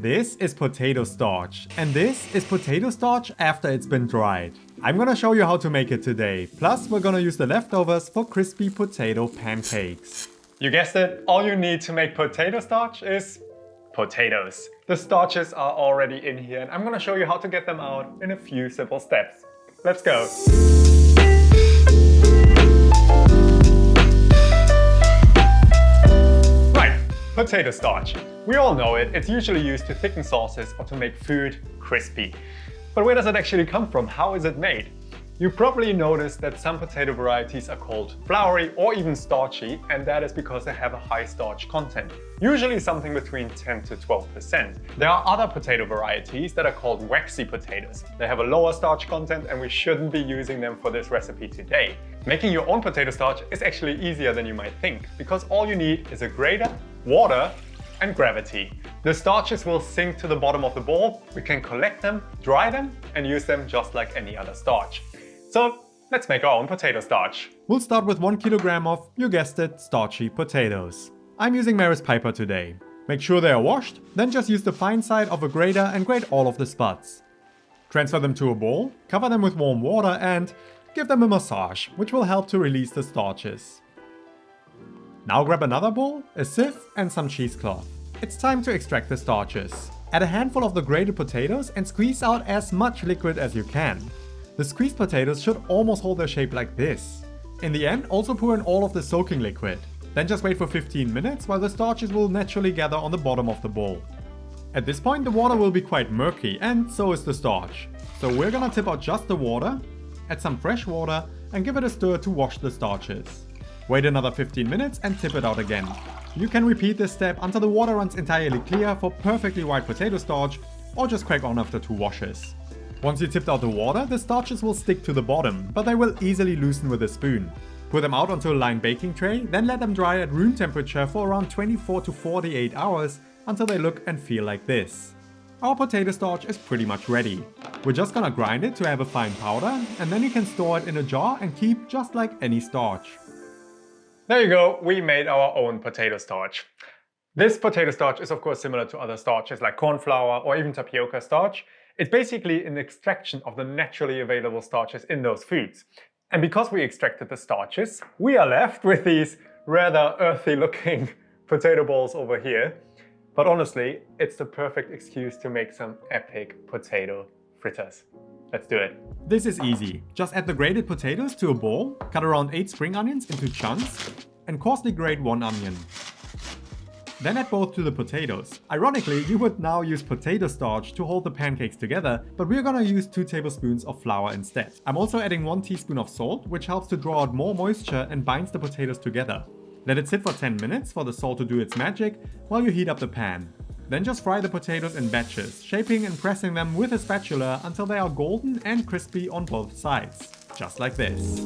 This is potato starch, and this is potato starch after it's been dried. I'm gonna show you how to make it today, plus we're gonna use the leftovers for crispy potato pancakes. You guessed it, all you need to make potato starch is potatoes. The starches are already in here and I'm gonna show you how to get them out in a few simple steps. Let's go! Potato starch. We all know it, it's usually used to thicken sauces or to make food crispy. But where does it actually come from? How is it made? You probably noticed that some potato varieties are called floury or even starchy, and that is because they have a high starch content, usually something between 10 to 12%. There are other potato varieties that are called waxy potatoes. They have a lower starch content and we shouldn't be using them for this recipe today. Making your own potato starch is actually easier than you might think, because all you need is a grater, water, and gravity. The starches will sink to the bottom of the bowl. We can collect them, dry them, and use them just like any other starch. So let's make our own potato starch. We'll start with 1 kilogram of, you guessed it, starchy potatoes. I'm using Maris Piper today. Make sure they are washed, then just use the fine side of a grater and grate all of the spuds. Transfer them to a bowl, cover them with warm water and give them a massage, which will help to release the starches. Now grab another bowl, a sieve and some cheesecloth. It's time to extract the starches. Add a handful of the grated potatoes and squeeze out as much liquid as you can. The squeezed potatoes should almost hold their shape like this. In the end, also pour in all of the soaking liquid. Then just wait for 15 minutes while the starches will naturally gather on the bottom of the bowl. At this point the water will be quite murky and so is the starch. So we're gonna tip out just the water, add some fresh water and give it a stir to wash the starches. Wait another 15 minutes and tip it out again. You can repeat this step until the water runs entirely clear for perfectly white potato starch, or just crack on after 2 washes. Once you tipped out the water, the starches will stick to the bottom, but they will easily loosen with a spoon. Pour them out onto a lined baking tray, then let them dry at room temperature for around 24 to 48 hours until they look and feel like this. Our potato starch is pretty much ready. We're just gonna grind it to have a fine powder, and then you can store it in a jar and keep just like any starch. There you go, we made our own potato starch. This potato starch is of course similar to other starches like corn flour or even tapioca starch. It's basically an extraction of the naturally available starches in those foods. And because we extracted the starches, we are left with these rather earthy looking potato balls over here. But honestly, it's the perfect excuse to make some epic potato fritters. Let's do it. This is easy. Just add the grated potatoes to a bowl, cut around 8 spring onions into chunks, and coarsely grate 1 onion. Then add both to the potatoes. Ironically, you would now use potato starch to hold the pancakes together, but we're gonna use 2 tablespoons of flour instead. I'm also adding 1 teaspoon of salt, which helps to draw out more moisture and binds the potatoes together. Let it sit for 10 minutes for the salt to do its magic while you heat up the pan. Then just fry the potatoes in batches, shaping and pressing them with a spatula until they are golden and crispy on both sides. Just like this.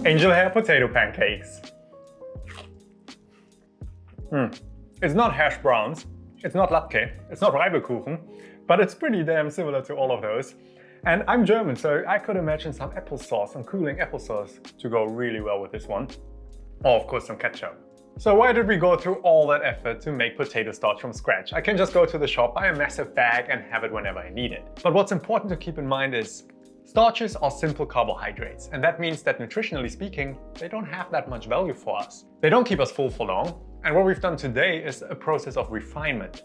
Angel hair potato pancakes. It's not hash browns, it's not Latke, it's not Reibekuchen, but it's pretty damn similar to all of those. And I'm German, so I could imagine some applesauce, some cooling applesauce to go really well with this one. Or of course some ketchup. So why did we go through all that effort to make potato starch from scratch? I can just go to the shop, buy a massive bag and have it whenever I need it. But what's important to keep in mind is starches are simple carbohydrates, and that means that nutritionally speaking, they don't have that much value for us. They don't keep us full for long. And what we've done today is a process of refinement.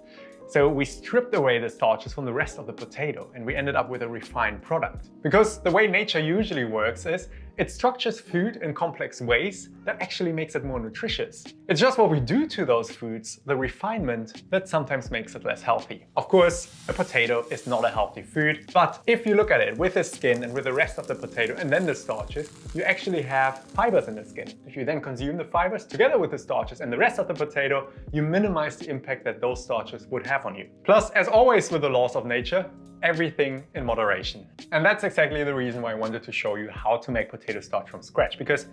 So we stripped away the starches from the rest of the potato and we ended up with a refined product. Because the way nature usually works is it structures food in complex ways that actually makes it more nutritious. It's just what we do to those foods, the refinement, that sometimes makes it less healthy. Of course, a potato is not a healthy food, but if you look at it with the skin and with the rest of the potato and then the starches, you actually have fibers in the skin. If you then consume the fibers together with the starches and the rest of the potato, you minimize the impact that those starches would have on you. Plus, as always with the laws of nature, everything in moderation. And that's exactly the reason why I wanted to show you how to make potato starch from scratch, because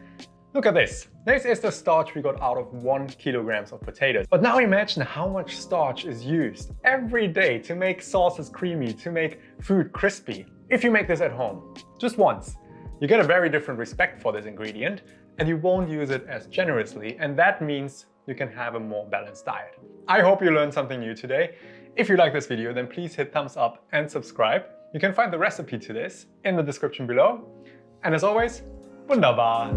look at this. This is the starch we got out of 1 kilogram of potatoes. But now imagine how much starch is used every day to make sauces creamy, to make food crispy. If you make this at home, just once, you get a very different respect for this ingredient and you won't use it as generously, and that means you can have a more balanced diet. I hope you learned something new today. If you like this video, then please hit thumbs up and subscribe. You can find the recipe to this in the description below. And as always, wunderbar!